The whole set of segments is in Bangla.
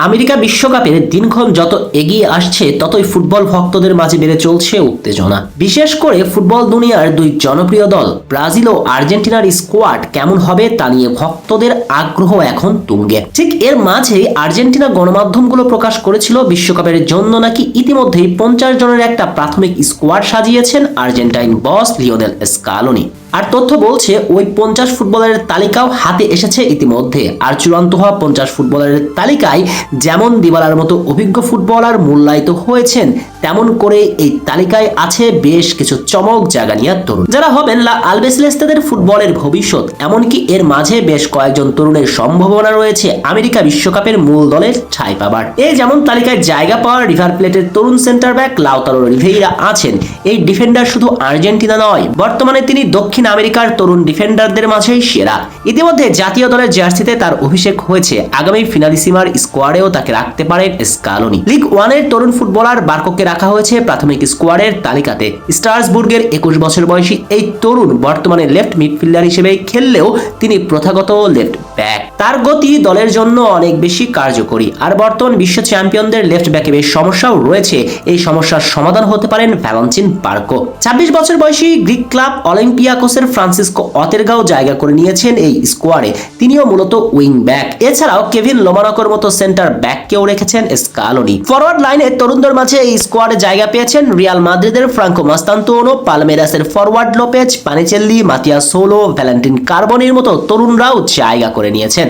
আমেরিকা বিশ্বকাপের দিনক্ষণ যত এগিয়ে আসছে ততই ফুটবল ভক্তদের মাঝে বেড়ে চলছে উত্তেজনা। বিশেষ করে ফুটবল দুনিয়ার দুই জনপ্রিয় দল ব্রাজিল ও আর্জেন্টিনার স্কোয়াড কেমন হবে তা নিয়ে ভক্তদের আগ্রহ এখন তুঙ্গে। ঠিক এর মাঝেই আর্জেন্টিনা গণমাধ্যমগুলো প্রকাশ করেছিল বিশ্বকাপের জন্য নাকি ইতিমধ্যেই 50 জনের একটা প্রাথমিক স্কোয়াড সাজিয়েছেন আর্জেন্টাইন বস লিওনেল স্কালোনি। আর তথ্য বলছে ওই 50 ফুটবলারের তালিকাও হাতে এসেছে ইতিমধ্যে। আর চূড়ান্ত হওয়া 50 ফুটবলারের তালিকায় যেমন দিবালার মতো অভিজ্ঞ ফুটবলার মূল্যায়িত হয়েছেন, তেমন করে এই তালিকায় আছে বেশ কিছু চমক জাগানিয়া তরুণ, যারা হবেন লা আলবিসেলেস্তেদের ফুটবলের ভবিষ্যৎ। এমনকি এর মাঝে বেশ কয়েকজন তরুণের সম্ভাবনা রয়েছে আমেরিকা বিশ্বকাপের মূল দলের ঠাঁই পাবার। এই যেমন তালিকায় জায়গা পাওয়া রিভার প্লেটের তরুণ সেন্টার ব্যাক লাউতারো রিভেইরা আছেন। এই ডিফেন্ডার শুধু আর্জেন্টিনা নয়, বর্তমানে তিনি দক্ষিণ আমেরিকার তরুণ ডিফেন্ডারদের মাঝেই সেরা। ইতিমধ্যে জাতীয় দলের জার্সিতে তার অভিষেক হয়েছে। আগামী ফিনালিসিমার স্কোয়াডেও তাকে রাখতে পারেন স্কালোনি। লিগ 1 এর তরুণ ফুটবলার বার্কোকে রাখা হয়েছে প্রাথমিক স্কোয়াডের তালিকাতে। স্ট্রাসবুর্গের 21 বছর বয়সী এই তরুণ বর্তমানে লেফট মিডফিল্ডার হিসেবে খেললেও তিনি প্রথাগত লেফট ব্যাক। তার গতি দলের জন্য অনেক বেশি কার্যকরী। আর বর্তমান বিশ্ব চ্যাম্পিয়নদের লেফট ব্যাকে বেশ সমস্যাও রয়েছে। এই সমস্যার সমাধান হতে পারেন ভ্যালেন্টিন বার্কো। 26 বছর বয়সী গ্রিক ক্লাব অলিম্পিয়াকোসের ফ্রান্সিসকো অতেরগাও জায়গা করে নিয়েছেন এই স্কোয়াডে। তিনিও মূলত উইং ব্যাক। এছাড়াও কেভিন লোমানকোর মতো সেন্টার ব্যাককেও রেখেছেন স্কালোনি। ফরওয়ার্ড লাইনে তরুণদের মাঝে এই স্কোয়াডে জায়গা পেয়েছেন রিয়াল মাদ্রিদের ফ্রাঙ্কো মাস্তান্তোনো, পালমেরাসের forward Lopez, Panichelli, Matias Soule, Valentin কার্বনির মতো তরুণরাও জায়গা করে নিয়েছেন।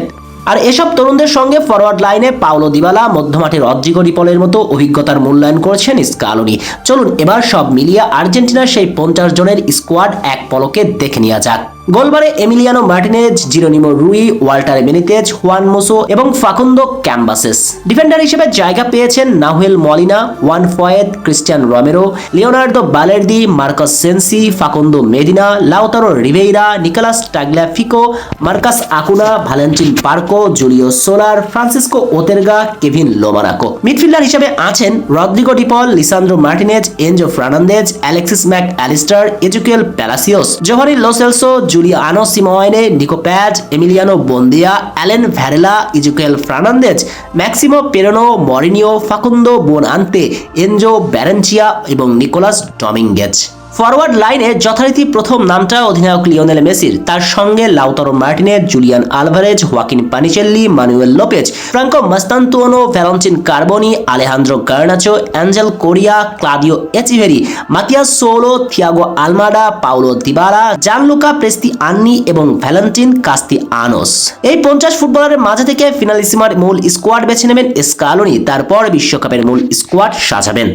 আর এসব তরুণদের সঙ্গে ফরওয়ার্ড লাইনে পাওলো দিবালা, মধ্যমাঠের রদ্রিগো ডিপলের মতো অভিজ্ঞতার মূল্যায়ন করছেন স্কালোনি। চলুন এবার সব মিলিয়ে আর্জেন্টিনার সেই 50 জনের স্কোয়াড এক পলকে দেখে নেওয়া যাক। গোলবারে Emiliano Martinez, Geronimo Rulli, Walter Benitez, Juan Musso এবং ফাকুন্দো ক্যাম্বাসেস। ডিফেন্ডার হিসেবে জায়গা পেয়েছেন Nahuel Molina, Juan Foyth, Cristian Romero, Leonardo Balerdi, Marcos Senesi, Facundo Medina, Lautaro Rivero, Nicolas Tagliafico, Marcos Acuna, Valentin Barco, Julio Soler, Francisco ওতেরগা, কেভিন লোমানাকো। মিডফিল্ডার হিসেবে আছেন Rodrigo De Paul, Lisandro Martinez, Enzo Fernandez, Alexis Mac Allister, Ezequiel Palacios, Giovani Lo Celso, Giuliano Simeone, Nico Paz, Emiliano Buendia, Allen ভ্যারেলা, equal Fernandez, Maxximo পেরোনো, Mourinho, Facundo বোনআন্তে, Enzo ব্যারেনচিয়া এবং নিকোলাস ডমিঙ্গেজ। ফরওয়ার্ড লাইনে যথারীতি প্রথম নামটা অধিনায়ক লিওনেল মেসির। তার সঙ্গে Lautaro Martinez, Julian Alvarez, Joaquin Panichelli, Manuel Lopez, Franco Mastantuono, Valentin Carboni, Alejandro Garnacho, Angel Correa, Claudio Echeverri, Matias Soule, Thiago Almada, Paulo Dybala, Gianluca Prestianni এবং ভ্যালেন্টিন কাস্তিয়ানোস। এই 50 ফুটবলারের মাঝে থেকে ফিনালিসিমার মূল স্কোয়াড বেছে নেবেন স্কালোনি। তারপর বিশ্বকাপের মূল স্কোয়াড সাজাবেন।